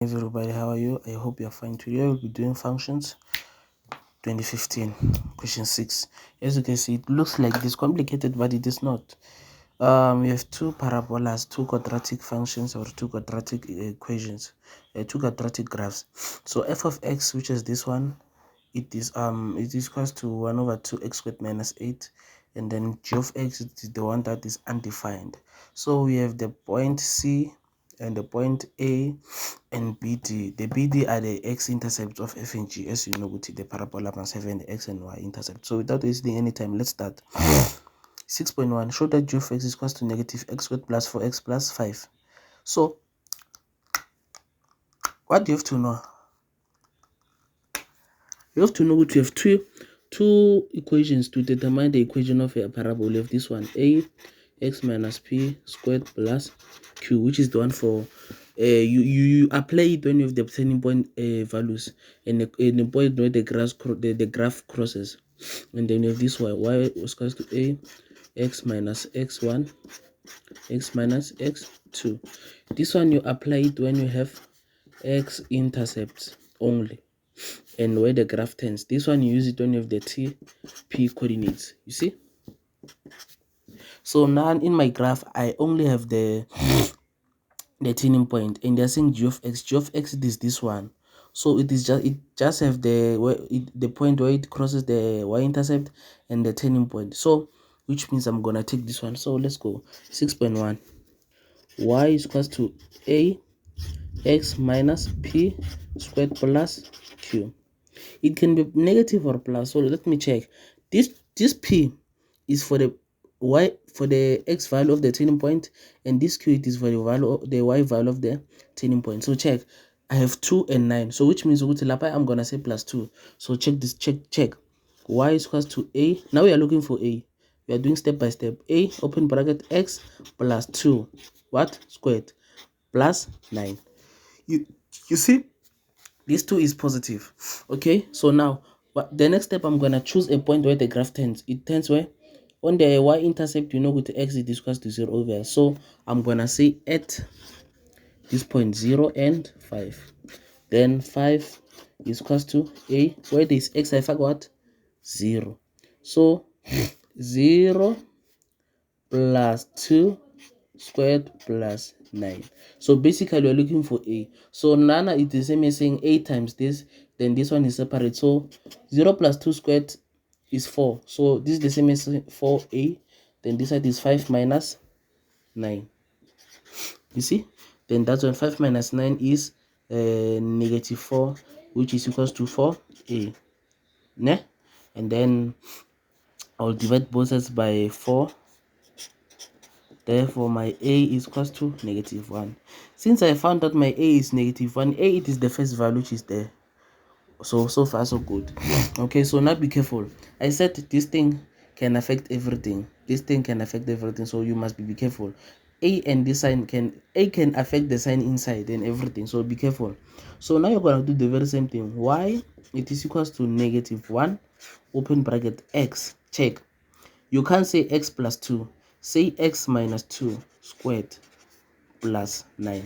Hey everybody, how are you? I hope you're fine. Today we'll be doing functions 2015 question 6. As you can see, it looks like this complicated, but it is not. We have two parabolas, two quadratic functions, or two quadratic equations, two quadratic graphs. So f of x, which is this one, it is equals to 1 over 2x squared minus 8, and then g of x is the one that is undefined. So we have the point C and the point A and BD. The BD are the x-intercepts of f and g. As you know, the parabola must have an x and y intercept. So without wasting any time, let's start. 6.1, show that g of x is equals to negative x squared plus 4x plus 5. So what do you have to know? You have to know that you have two equations to determine the equation of a parabola. You have this one, a x minus p squared plus q, which is the one for you apply it when you have the turning point values and the point where the graph crosses, and then you have this y is equals to a x minus x1 x minus x2. This one you apply it when you have x intercepts only and where the graph turns. This one you use it when you have the p coordinates, you see. So now in my graph I only have the turning point, and they're saying g of x is this one. So it just have the point where it crosses the y-intercept and the turning point. So which means I'm gonna take this one. So let's go. 6.1, y is equals to a x minus p squared plus q. It can be negative or plus. So let me check. This p is for the y, for the x value of the turning point, and this q, it is for the value of the y value of the turning point. So check. I have 2 and 9. So which means I'm gonna say plus 2. So check this. Check. Y is equals to a. Now we are looking for a. We are doing step by step. A open bracket x plus 2 what squared plus 9. You see, this 2 is positive. Okay, so now the next step, I'm gonna choose a point where the graph turns. It turns where? On the y-intercept, you know, with the x is equals to 0 over. So I'm gonna say at this point 0 and 5. Then 5 is equals to a, where there is x, I forgot 0. So 0 plus 2 squared plus 9. So basically we're looking for a. So Nana is the same as saying a times this, then this one is separate. So 0 plus 2 squared is 4. So this is the same as 4a. Then this side is 5 minus 9. You see? Then that's when 5 minus 9 is negative 4, which is equals to 4a. Ne? And then I'll divide both sides by 4. Therefore, my a is equals to negative 1. Since I found out my a is negative 1, a, it is the first value which is there. So far so good. Okay, so now be careful. I said this thing can affect everything. This thing can affect everything, so you must be careful. A and this sign can affect the sign inside and everything, so be careful. So now you're gonna do the very same thing. Y, it is equals to negative 1 open bracket x. Check. You can't say x plus 2. Say x minus 2 squared plus 9.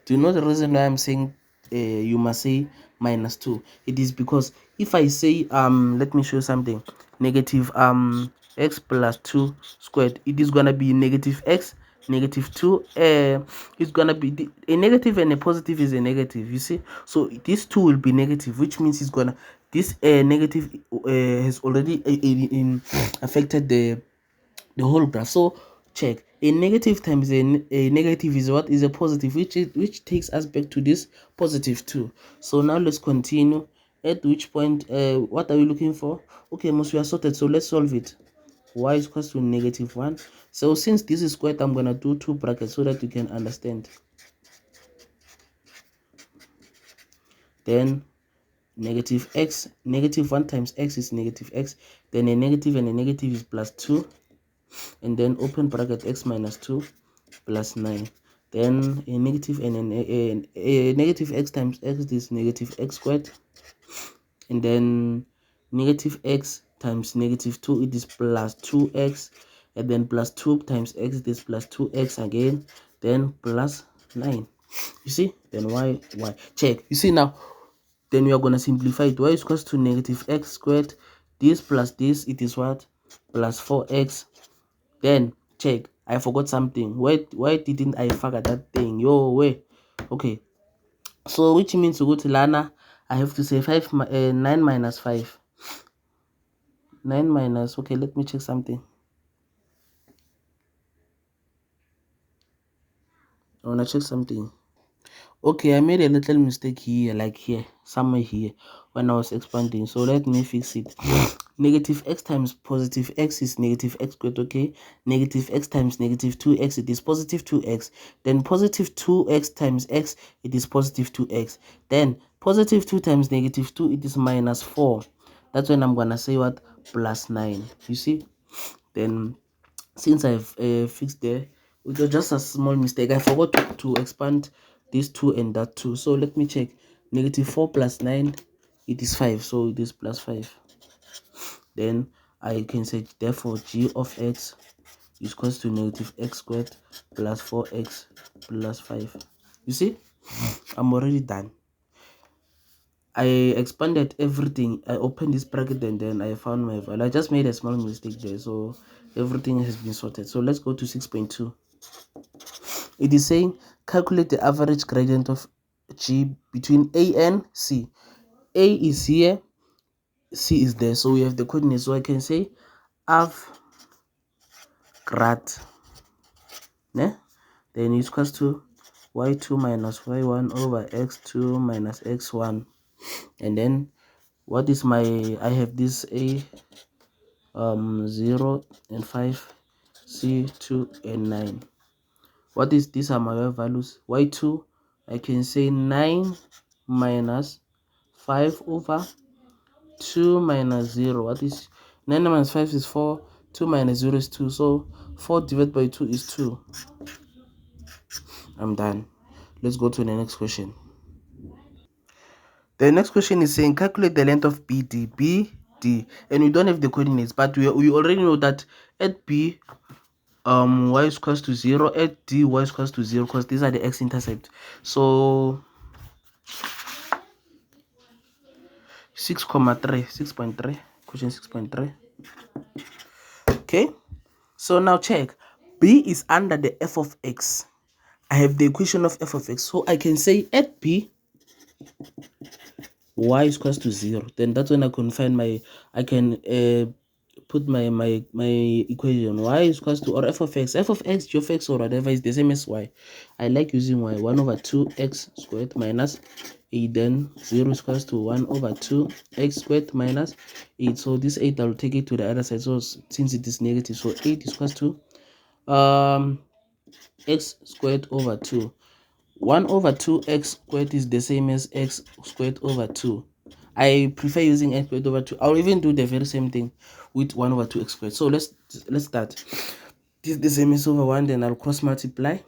Do you know the reason why I'm saying you must say minus 2? It is because if I say let me show you something. Negative x plus 2 squared, it is gonna be negative x negative 2. It's gonna be a negative, and a positive is a negative, you see. So this 2 will be negative, which means it's gonna, this negative has already affected the whole graph. So check, a negative times a negative is what? Is a positive, which takes us back to this positive 2. So now let's continue. At which point what are we looking for? Okay, most we are sorted, so let's solve it. Y is equals to negative 1. So since this is squared, I'm gonna do 2 brackets so that you can understand. Then negative x, negative 1 times x is negative x, then a negative and a negative is plus 2, and then open bracket x minus 2 plus 9. Then a negative and a negative x times x is negative x squared, and then negative x times negative 2, it is plus 2x, and then plus 2 times x is plus 2x again, then plus 9. You see, then y check. You see now, then we are going to simplify it. Y is equals to negative x squared. This plus this, it is what? Plus 4x. Then check, I forgot something. Why didn't I forget that thing? Yo, wait. Okay, so which means to go to Lana, I have to say 9 minus 5. 9 minus, okay, let me check something. I want to check something. Okay, I made a little mistake here, like here, somewhere here, when I was expanding. So let me fix it. Negative x times positive x is negative x squared, okay? Negative x times negative 2x, it is positive 2x. Then positive 2x times x, it is positive 2x. Then positive 2 times negative 2, it is minus 4. That's when I'm going to say what? Plus 9. You see? Then since I've fixed there, it was just a small mistake. I forgot to expand this 2 and that 2. So let me check. Negative 4 plus 9, it is 5. So it is plus 5. Then I can say, therefore, g of x is equals to negative x squared plus 4x plus 5. You see? I'm already done. I expanded everything. I opened this bracket and then I found my value. I just made a small mistake there. So everything has been sorted. So let's go to 6.2. It is saying calculate the average gradient of G between A and C. A is here, C is there. So we have the coordinates. So I can say av grad, né? Then it's equals to y2 minus y1 over x2 minus x1. And then what is my, I have this A 0 and 5, C 2 and 9. What is, these are my values. Y2, I can say 9 minus 5 over 2 minus 0. What is 9 minus 5 is 4, 2 minus 0 is 2. So 4 divided by 2 is 2. I'm done. Let's go to the next question. The next question is saying calculate the length of BD, and we don't have the coordinates, but we already know that at B y is equals to 0, at D y is equals to 0, because these are the x-intercept. So 6.3, question 6.3. Okay, so now check, B is under the f of x. I have the equation of f of x, so I can say at B y is equals to 0. Then that's when I can find my, I can put my equation. Y is equals to, or f of x, g of x or whatever is the same as y. I like using y. 1 over 2x squared minus 8. Then 0 is equals to 1 over 2x squared minus 8. So this 8, I'll take it to the other side. So since it is negative, so 8 is equals to x squared over 2. 1 over 2x squared is the same as x squared over 2. I prefer using x squared over 2. I'll even do the very same thing with 1 over 2x squared. So let's start. This is the same as over 1, then I'll cross multiply.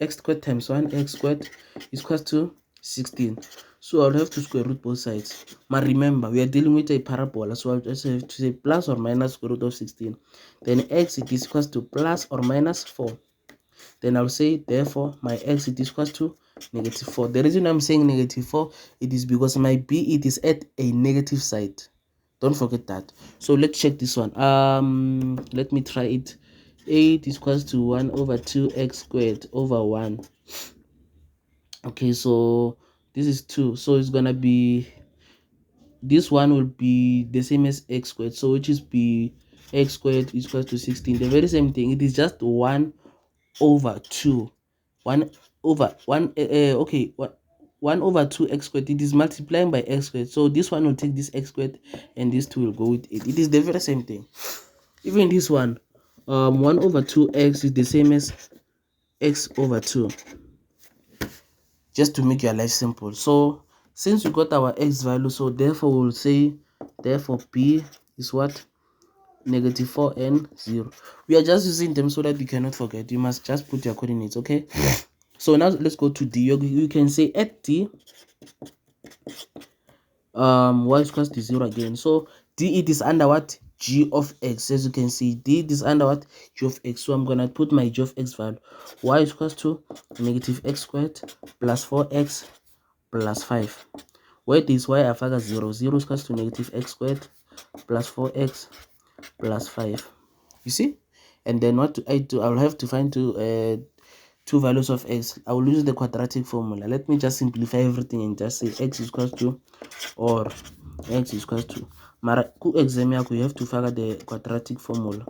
X squared times 1, x squared is equal to 16. So I'll have to square root both sides. But remember, we are dealing with a parabola, so I'll just have to say plus or minus square root of 16. Then x, it is equal to plus or minus 4. Then I'll say, therefore, my x, it is equal to negative 4. The reason I'm saying negative 4, it is because my b, it is at a negative side. Don't forget that. So let's check this one. Let me try it. 8 is equal to 1 over 2x squared over 1. Okay, so this is 2. So it's gonna be, this one will be the same as x squared. So which is b, x squared is equal to 16. The very same thing. It is just 1 over 2. 1 over 1, okay, 1 over 2x squared, it is multiplying by x squared. So this one will take this x squared and this 2 will go with it. It is the very same thing. Even this one, 1 over 2x is the same as x over 2. Just to make your life simple. So since we got our x value, so therefore we'll say, therefore b is what? Negative 4 and 0. We are just using them so that you cannot forget. You must just put your coordinates, okay? So now let's go to D. You can say at D y is equals to 0 again. So D, it is under what? g of x. As you can see, d is under what? G of x. So I'm gonna put my g of x value. Y is equals to negative x squared plus 4x plus 5. Where this y afaka 0, 0 is equals to negative x squared plus 4x plus 5. You see? And then what I do, I'll have to find two values of x. I will use the quadratic formula. Let me just simplify everything and just say x is equals to, or x is equals to, mara ku exam yakho you have to faka the quadratic formula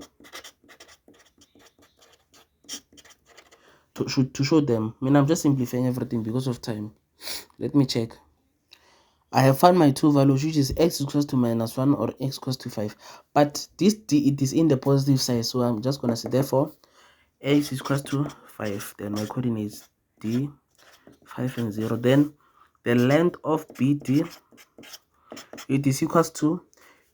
to show them. I mean, I'm just simplifying everything because of time. Let me check. I have found my two values, which is x equals to -1 or x equals to 5. But this d, it is in the positive side, so I'm just gonna say therefore x is equals to 5. Then my coordinates d 5 and 0. Then the length of BD, it is equals to,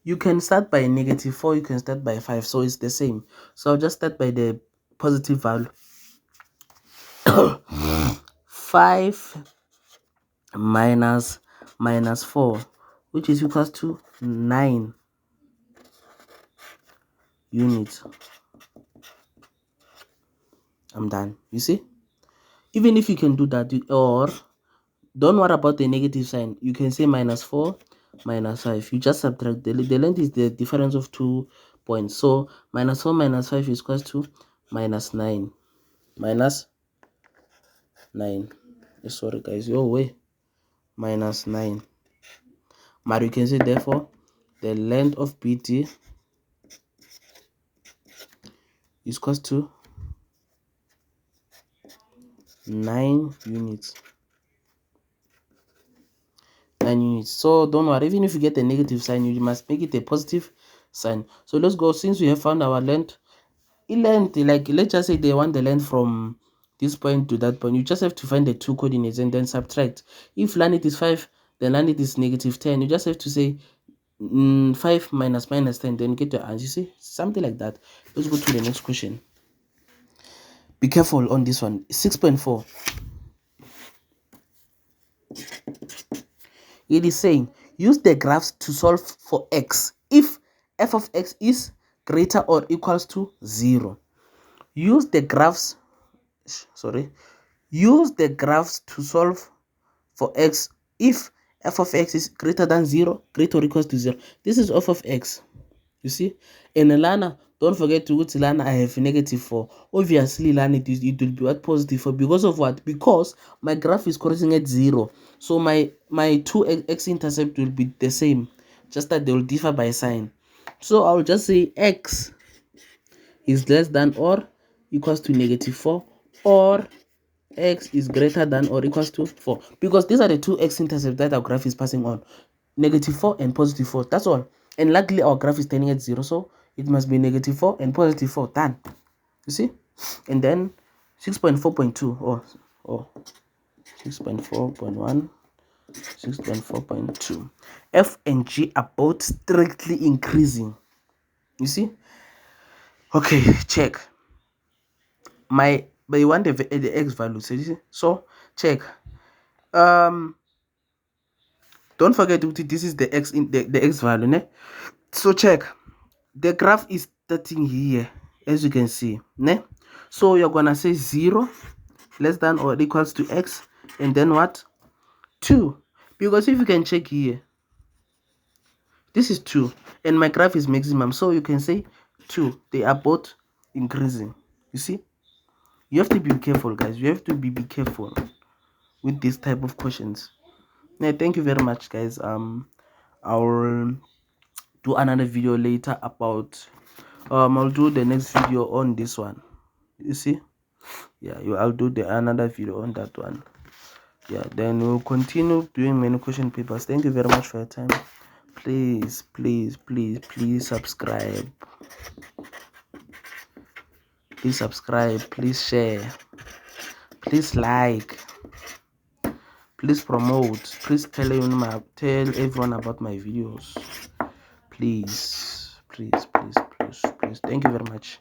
you can start by -4, you can start by 5, so it's the same. So I'll just start by the positive value. 5 minus -4, which is equals to 9 units. I'm done. You see, even if you can do that, or don't worry about the negative sign, you can say -4 minus 5. You just subtract the length is the difference of 2 points. So -4 minus 5 is equals to -9. -9. Sorry guys, your way. -9. But you can say therefore the length of BT is equals to 9 units. 9 units. So don't worry, even if you get a negative sign, you must make it a positive sign. So let's go. Since we have found our length, like let's just say they want the length from this point to that point, you just have to find the two coordinates and then subtract. If length is 5, then length is -10. You just have to say 5 minus -10, then get your answer. You see, something like that. Let's go to the next question. Be careful on this one. 6.4. It is saying use the graphs to solve for x if f of x is greater or equals to 0. Use the graphs to solve for x if f of x is greater than 0, greater or equals to 0. This is f of x. You see, in Lana, don't forget to go to Lana. I have -4. Obviously, Lana, it will be what? +4. Because of what? Because my graph is crossing at 0. So my two x-intercept will be the same, just that they will differ by sign. So I'll just say x is less than or equals to -4, or x is greater than or equals to 4, because these are the two x-intercepts that our graph is passing on, -4 and +4. That's all. And luckily our graph is turning at 0, so it must be -4 and +4. Done. You see? And then 6.4.2 or 6.4.1, 6.4.2, f and g are both strictly increasing. You see? Okay, check. But you want the x value, so you see? So check. Don't forget this is the x in the x value, ne? So check. The graph is starting here, as you can see, ne? So you're gonna say 0 less than or equals to x, and then what? 2. Because if you can check here, this is 2 and my graph is maximum, so you can say 2. They are both increasing. You see, you have to be careful, guys. You have to be careful with this type of questions. Yeah, thank you very much, guys. I'll do another video later about I'll do the next video on this one. You see, yeah, I'll do another video on that one. Yeah, then we'll continue doing many question papers. Thank you very much for your time. Please subscribe. Please subscribe, please share, please like, please promote, please tell everyone about my videos. Please. Thank you very much.